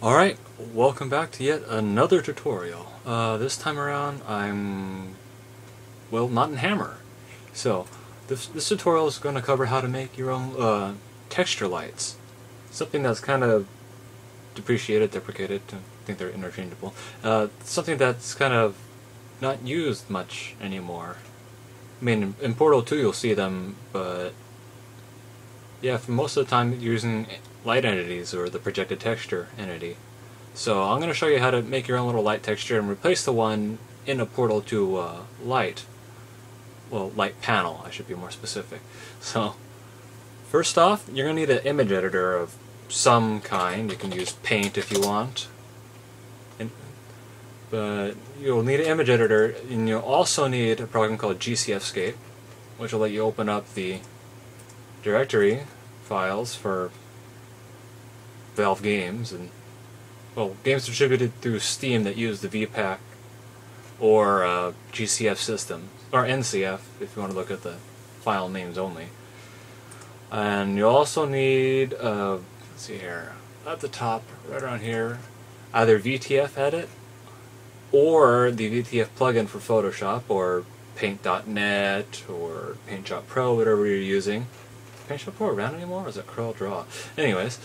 Alright, welcome back to yet another tutorial. This time around I'm, well, not in Hammer. So, this tutorial is going to cover how to make your own texture lights. Something that's kind of deprecated, I think they're interchangeable. Something that's kind of not used much anymore. I mean, in Portal 2 you'll see them, but yeah, for most of the time you're using light entities or the projected texture entity. So I'm going to show you how to make your own little light texture and replace the one in a Portal 2 light. Well, light panel, I should be more specific. So, first off, you're going to need an image editor of some kind. You can use Paint if you want. But you'll need an image editor, and you'll also need a program called GCFscape, which will let you open up the directory files for Valve games, and well, games distributed through Steam that use the VPAC or GCF system, or NCF if you want to look at the file names only. And you'll also need, let's see here, at the top, right around here, either VTF Edit or the VTF plugin for Photoshop, or Paint.net, or PaintShop Pro, whatever you're using. PaintShop Pro around anymore, or is it Corel Draw? Anyways,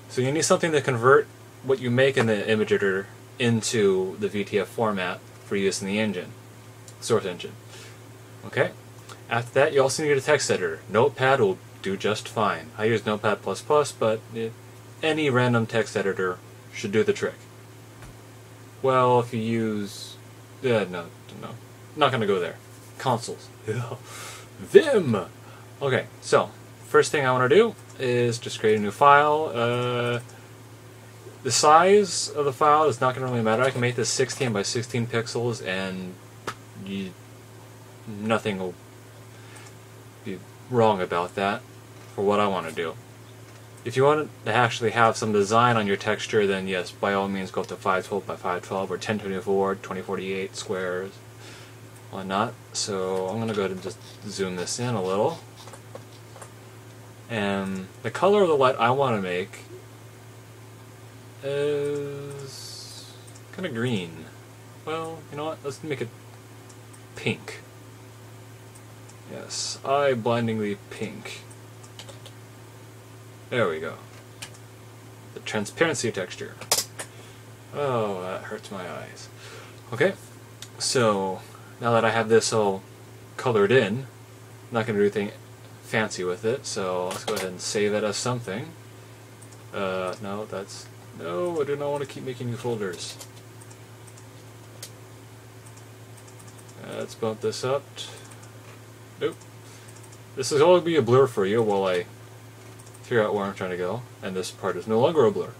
so you need something to convert what you make in the image editor into the VTF format for use in the engine, source engine. Okay? After that, you also need a text editor. Notepad will do just fine. I use Notepad++, but any random text editor should do the trick. Well, if you use... no. Not gonna go there. Consoles. Vim! Okay, so, first thing I want to do is just create a new file. The size of the file is not going to really matter. I can make this 16 by 16 pixels and nothing will be wrong about that for what I want to do. If you want to actually have some design on your texture, then yes, by all means go up to 512 by 512 or 1024, 2048 squares, whatnot. So I'm going to go ahead and just zoom this in a little. And the color of the light I want to make is kind of green. Well, you know what? Let's make it pink. Yes, eye-blindingly pink. There we go. The transparency texture. Oh, that hurts my eyes. Okay, so now that I have this all colored in, I'm not going to do anything fancy with it, so let's go ahead and save it as something. No, I do not want to keep making new folders. Let's bump this up. Nope. This is all going to be a blur for you while I figure out where I'm trying to go, and this part is no longer a blur.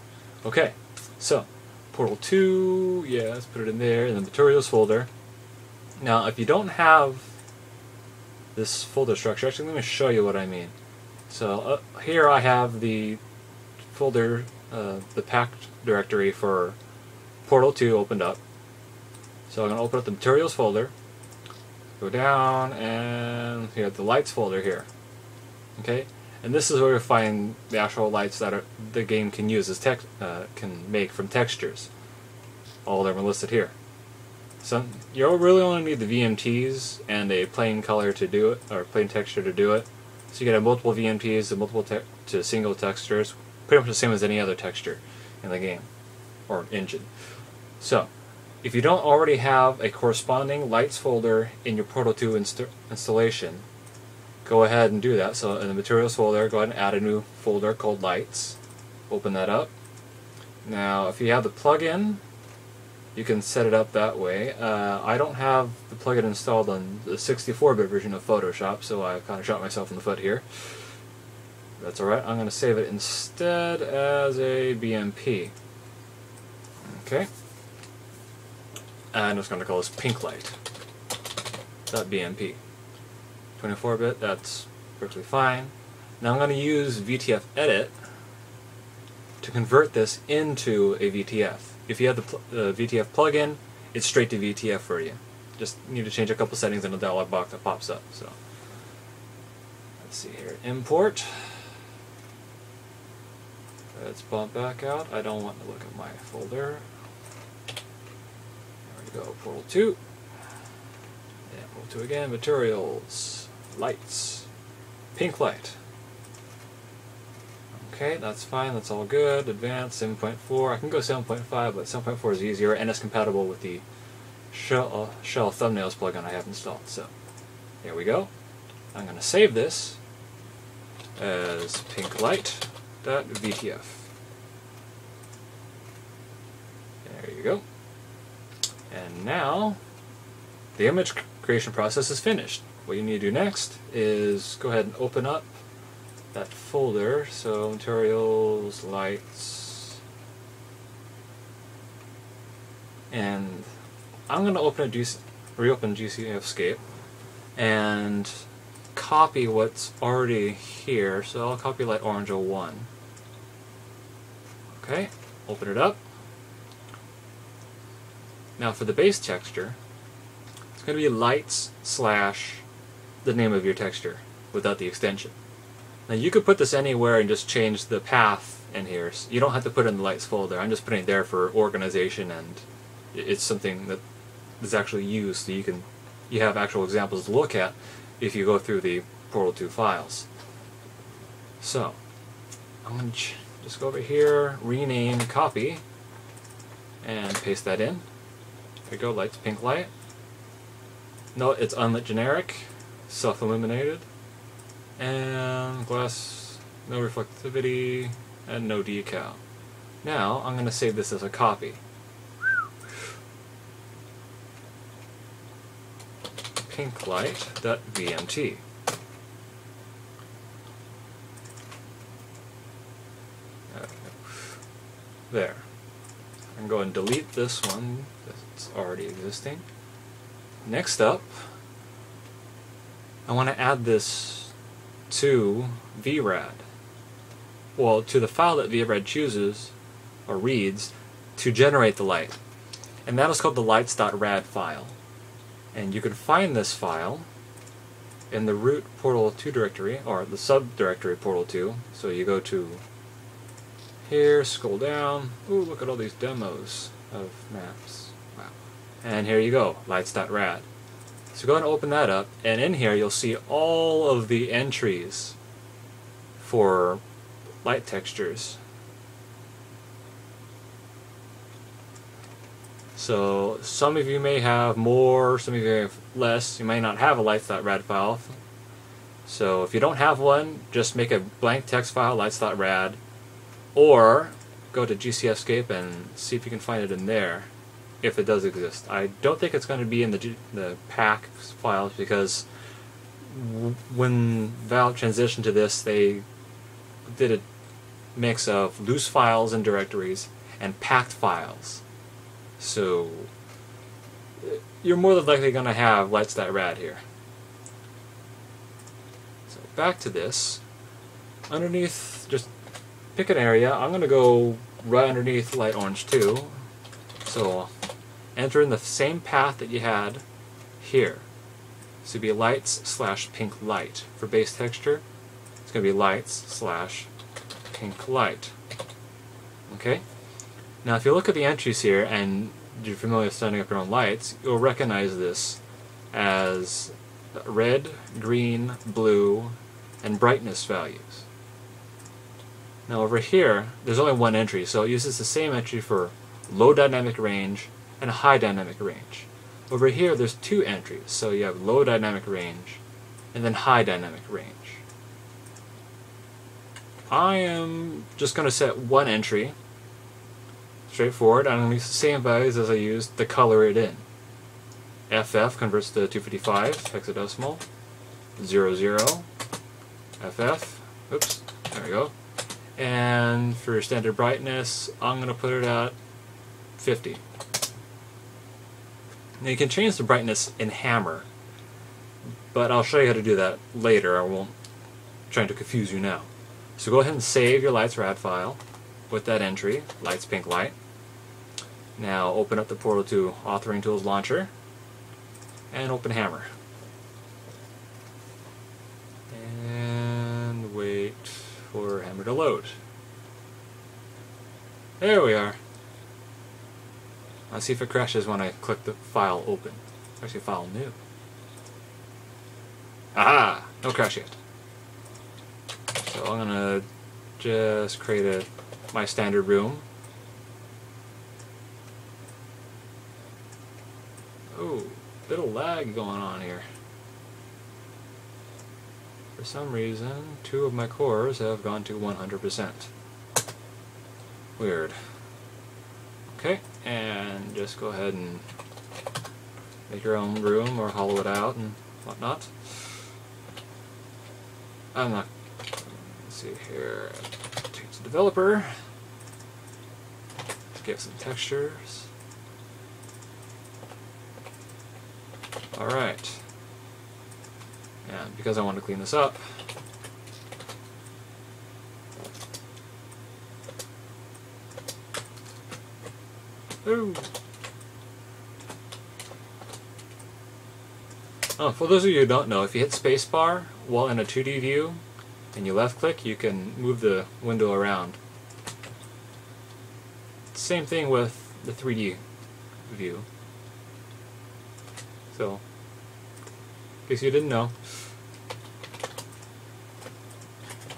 Okay, so Portal 2, yeah, let's put it in there, in the materials folder. Now, if you don't have this folder structure, actually let me show you what I mean. So here I have the folder, the packed directory for Portal 2 opened up. So I'm going to open up the materials folder, go down, and you have the lights folder here. Okay, and this is where you find the actual lights that the game can use as can make from textures. All of them are listed here. So you really only need the VMTs and a plain color to do it, or plain texture to do it. So you can have multiple VMTs and multiple to single textures, pretty much the same as any other texture in the game or engine. So if you don't already have a corresponding lights folder in your Portal 2 installation, go ahead and do that. So in the materials folder, go ahead and add a new folder called lights. Open that up. Now if you have the plugin, you can set it up that way. I don't have the plugin installed on the 64-bit version of Photoshop, so I kind of shot myself in the foot here. That's alright. I'm going to save it instead as a BMP. Okay. And I'm just going to call this pink light. .bmp. 24-bit, that's perfectly fine. Now I'm going to use VTF Edit to convert this into a VTF. If you have the VTF plugin, it's straight to VTF for you. Just need to change a couple settings in the dialog box that pops up. So let's see here. Import. Let's bump back out. I don't want to look at my folder. There we go, Portal 2. Yeah, Portal 2 again, materials, lights, pink light. Okay, that's fine, that's all good. Advanced 7.4. I can go 7.5, but 7.4 is easier and it's compatible with the shell thumbnails plugin I have installed. So, here we go. I'm going to save this as pinklight.vtf. There you go. And now, the image creation process is finished. What you need to do next is go ahead and open up that folder, so materials, lights, and I'm going to reopen GCFscape and copy what's already here, so I'll copy light orange 01. Okay, open it up. Now for the base texture, it's going to be lights / the name of your texture without the extension. Now you could put this anywhere and just change the path in here. So you don't have to put it in the lights folder. I'm just putting it there for organization, and it's something that is actually used, so you have actual examples to look at if you go through the Portal 2 files. So I'm going to just go over here, rename copy, and paste that in. There you go, lights, pink light. No, it's unlit generic, self-illuminated. And glass, no reflectivity, and no decal. Now, I'm going to save this as a copy. pinklight.vmt. There. I can go and delete this one, that's already existing. Next up, I want to add this to vrad. Well, to the file that vrad chooses, or reads, to generate the light. And that is called the lights.rad file. And you can find this file in the root Portal 2 directory, or the subdirectory Portal 2. So you go to here, scroll down, ooh, look at all these demos of maps. Wow. And here you go, lights.rad. So go ahead and open that up, and in here you'll see all of the entries for light textures. So some of you may have more, some of you may have less. You may not have a lights.rad file. So if you don't have one, just make a blank text file, lights.rad, or go to GCFscape and see if you can find it in there, if it does exist. I don't think it's going to be in the pack files, because when Valve transitioned to this, they did a mix of loose files and directories and packed files. So you're more than likely going to have lights.rad here. So back to this. Underneath, just pick an area. I'm going to go right underneath light orange 2. So enter in the same path that you had here. So it'd be lights/pink light. For base texture, it's going to be lights/pink light. Okay? Now if you look at the entries here and you're familiar with setting up your own lights, you'll recognize this as red, green, blue, and brightness values. Now over here, there's only one entry, so it uses the same entry for low dynamic range and high dynamic range. Over here there's two entries, so you have low dynamic range and then high dynamic range. I am just going to set one entry, straightforward. I'm going to use the same values as I used to color it in. FF converts to 255 hexadecimal, 00, FF, oops, there we go. And for standard brightness, I'm going to put it at 50. Now you can change the brightness in Hammer, but I'll show you how to do that later. I won't try to confuse you now. So go ahead and save your lights.rad file with that entry, lights pink light. Now open up the Portal 2 Authoring Tools launcher and open Hammer. And wait for Hammer to load. There we are. Let's see if it crashes when I click the file open. Actually, file new. Aha! No crash yet. So I'm gonna just create my standard room. Oh, bit of lag going on here. For some reason, 2 of my cores have gone to 100%. Weird. Okay, and just go ahead and make your own room or hollow it out and whatnot. I'm not. Let's see here. Take the developer. Let's get some textures. Alright. And because I want to clean this up, ooh. Oh, for those of you who don't know, if you hit spacebar while in a 2D view and you left click, you can move the window around. Same thing with the 3D view. So, in case you didn't know,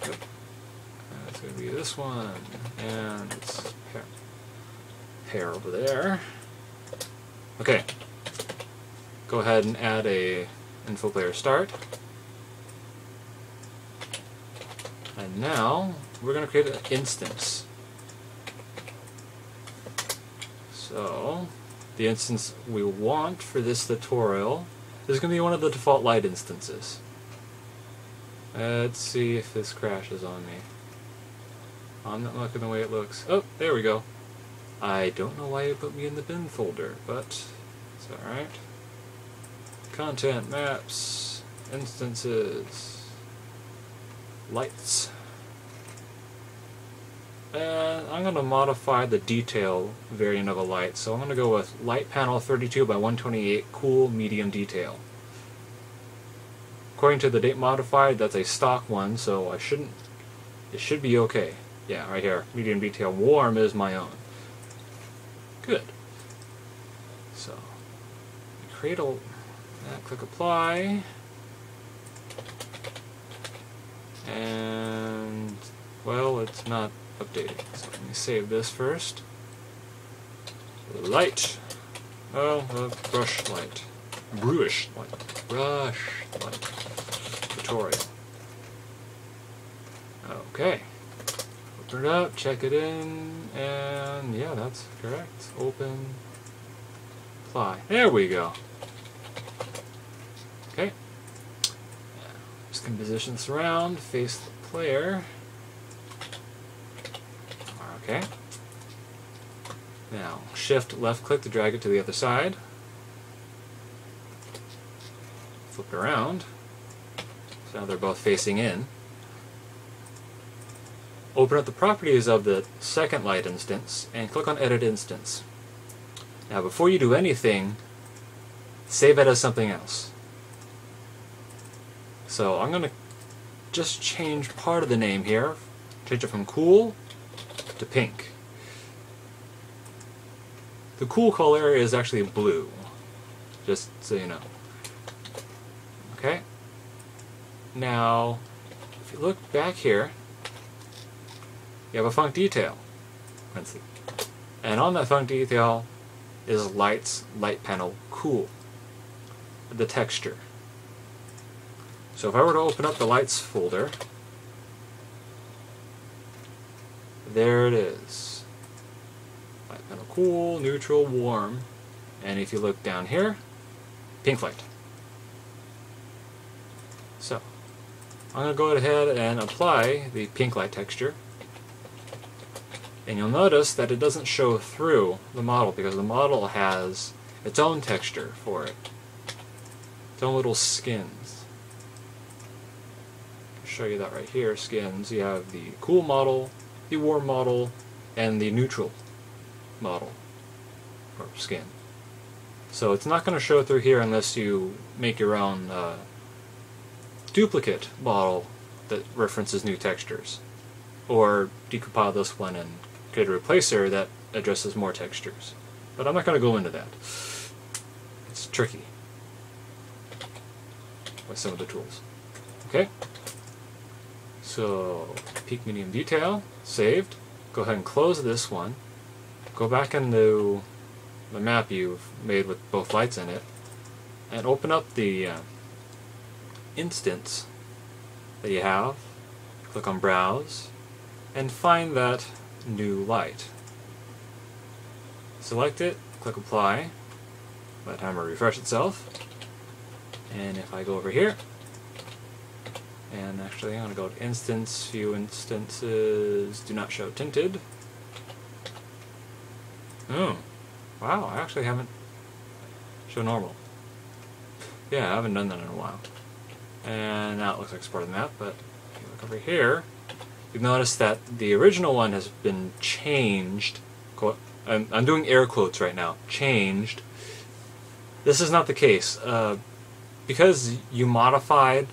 it's going to be this one, and it's hair over there. Okay, go ahead and add a info player start. And now we're going to create an instance. So the instance we want for this tutorial is going to be one of the default light instances. Let's see if this crashes on me. I'm not liking the way it looks. Oh, there we go. I don't know why it put me in the bin folder, but it's alright. Content, maps, instances, lights. And I'm going to modify the detail variant of a light, so I'm going to go with light panel 32 by 128 cool medium detail. According to the date modified, that's a stock one, so it should be okay. Yeah, right here, medium detail warm is my own. Good. So, create a, click apply, and, well, it's not updating. So let me save this first. Light. Well, brush light. Brush light. Brush light. Tutorial. Okay. Open it up, check it in, and yeah, that's correct. Open. Apply. There we go. Okay. Just gonna position this around, face the player. Okay. Now, shift left click to drag it to the other side. Flip it around. So now they're both facing in. Open up the properties of the second light instance and click on Edit Instance. Now, before you do anything, save it as something else. So I'm going to just change part of the name here. Change it from cool to pink. The cool color is actually blue, just so you know. Okay. Now, if you look back here, you have a func detail. Let's see. And on that func detail is lights, light panel, cool. The texture. So if I were to open up the lights folder, there it is. Light panel, cool, neutral, warm. And if you look down here, pink light. So, I'm going to go ahead and apply the pink light texture. And you'll notice that it doesn't show through the model because the model has its own texture for it. Its own little skins. I'll show you that right here, skins. You have the cool model, the warm model, and the neutral model, or skin. So it's not going to show through here unless you make your own duplicate model that references new textures. Or decompile this one and create a replacer that addresses more textures. But I'm not going to go into that. It's tricky with some of the tools. Okay? So, peak medium detail, saved. Go ahead and close this one. Go back into the map you've made with both lights in it, and open up the instance that you have. Click on Browse, and find that new light. Select it, click Apply, let timer refresh itself, and if I go over here, and actually I'm going to go to Instance, View Instances, Do Not Show Tinted. Oh, wow, I actually haven't show normal. Yeah, I haven't done that in a while. And now it looks like it's part of the map, but if you look over here, you've noticed that the original one has been changed. I'm doing air quotes right now. Changed. This is not the case. Because you modified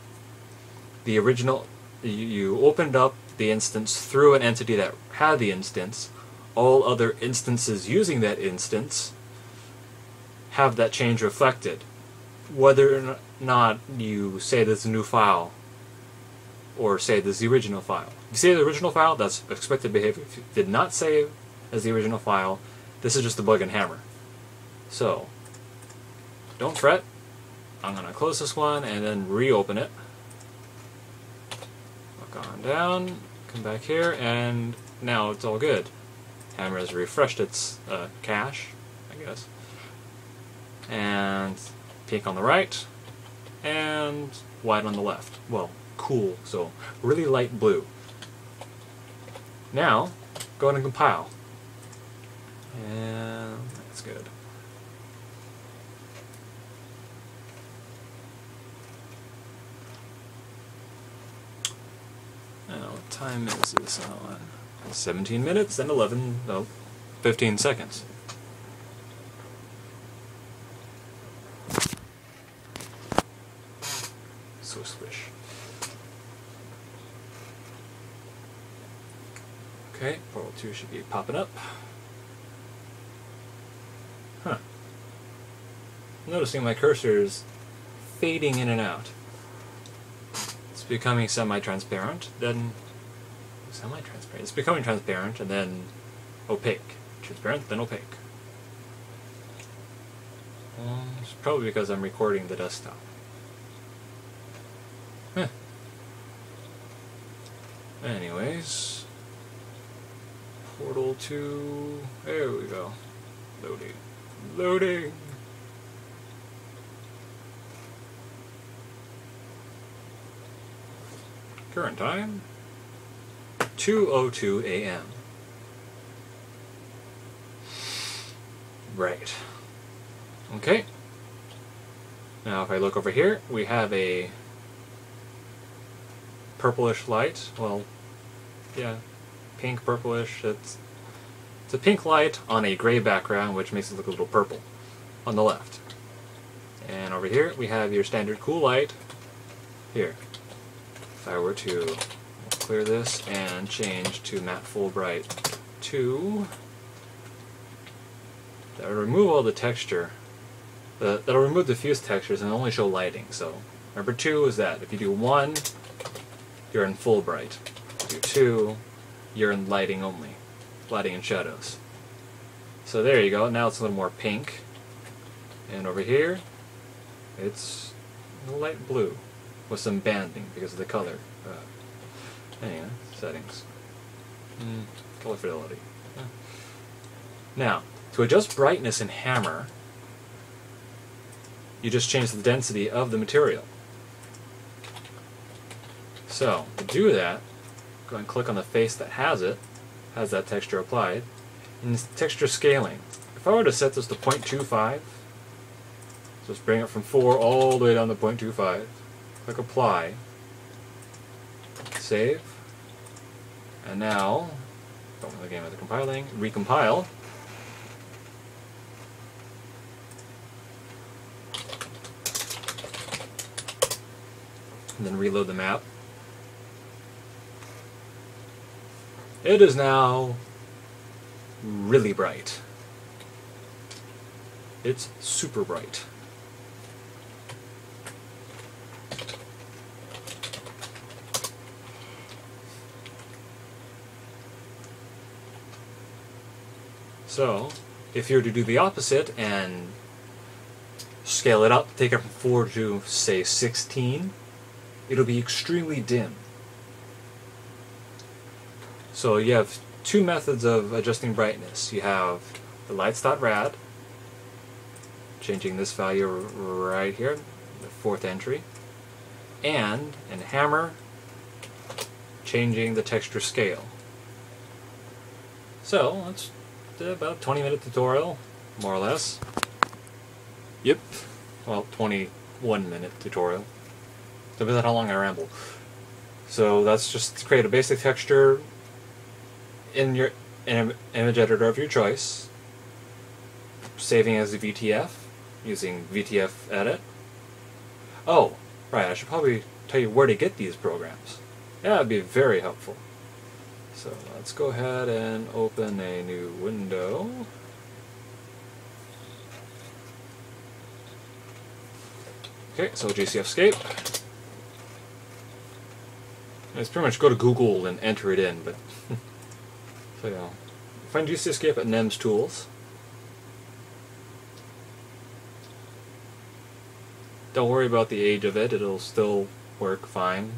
the original, you opened up the instance through an entity that had the instance, all other instances using that instance have that change reflected. Whether or not you say there's a new file, or say there's the original file. If you say the original file, that's expected behavior. If you did not save as the original file, this is just a bug and hammer. So, don't fret. I'm going to close this one and then reopen it. Look on down, come back here, and now it's all good. Hammer has refreshed its cache, I guess. And pink on the right, and white on the left. Well, cool, so really light blue. Now, go ahead and compile. And that's good. Now, what time is this on? 17 minutes and 15 seconds. So swish. Okay, Portal 2 should be popping up. Huh. Noticing my cursor is fading in and out. It's becoming semi-transparent, then semi-transparent. It's becoming transparent and then opaque. Transparent, then opaque. It's probably because I'm recording the desktop. Huh. Anyways, Portal 2, there we go. Loading. Loading! Current time, 2:02 a.m. Right. Okay. Now if I look over here, we have a purplish light. Well, yeah, pink, purplish. It's a pink light on a gray background, which makes it look a little purple on the left. And over here, we have your standard cool light here. If I were to clear this and change to matte full bright 2, that would remove all the texture. That'll remove diffuse textures and only show lighting. So remember 2 is that. If you do 1, you're in full bright. If you do 2, you're in lighting only. Lighting and shadows. So there you go. Now it's a little more pink. And over here, it's light blue with some banding because of the color. Anyway, settings. Color fidelity. Yeah. Now, to adjust brightness in Hammer, you just change the density of the material. So, to do that, go and click on the face that has that texture applied, and it's texture scaling. If I were to set this to 0.25, so let's bring it from 4 all the way down to 0.25, click Apply, save, and now, don't play the game with the compiling, recompile, and then reload the map. It is now really bright. It's super bright. So, if you were to do the opposite and scale it up, take it from 4 to, say, 16, it'll be extremely dim. So you have two methods of adjusting brightness. You have the lights.rad, changing this value right here, the fourth entry, and in hammer, changing the texture scale. So let's do about a 20-minute tutorial, more or less. Yep, well, 21-minute tutorial. Depends on how long I ramble. So that's just to create a basic texture in your image editor of your choice, saving as a VTF, using VTF edit. Oh, right, I should probably tell you where to get these programs. Yeah, that'd be very helpful. So let's go ahead and open a new window. Okay, so GCFscape. It's pretty much go to Google and enter it in, but so yeah. Find GCFscape at NEMS Tools. Don't worry about the age of it, it'll still work fine.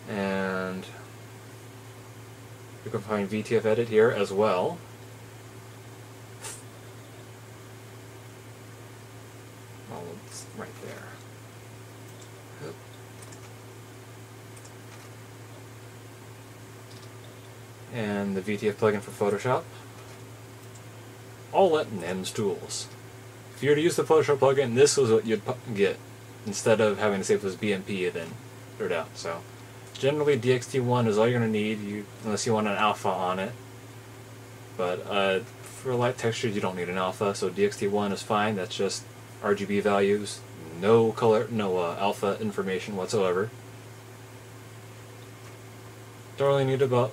And you can find VTF edit here as well. Oh, it's right there. And the VTF plugin for Photoshop, all at NEMS Tools. If you were to use the Photoshop plugin, this was what you'd get, instead of having to save this BMP and then throw it out. So generally DXT1 is all you're going to need, unless you want an alpha on it. But for light textures you don't need an alpha, so DXT1 is fine. That's just RGB values, no color, no alpha information whatsoever. Don't really need to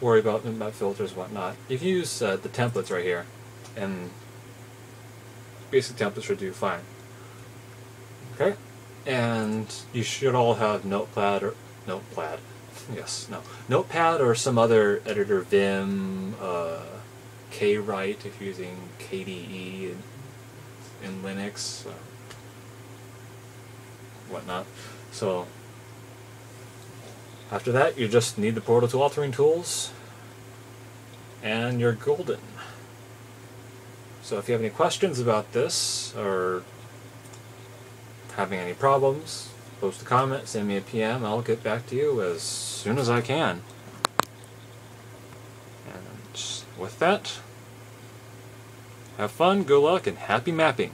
worry about map filters and whatnot. You can use the templates right here, and basic templates should do fine. Okay, and you should all have Notepad or Notepad or some other editor, Vim, Kwrite if you're using KDE in Linux, whatnot. So after that, you just need the Portal to Authoring Tools, and you're golden. So if you have any questions about this, or having any problems, post a comment, send me a PM, I'll get back to you as soon as I can. And with that, have fun, good luck, and happy mapping!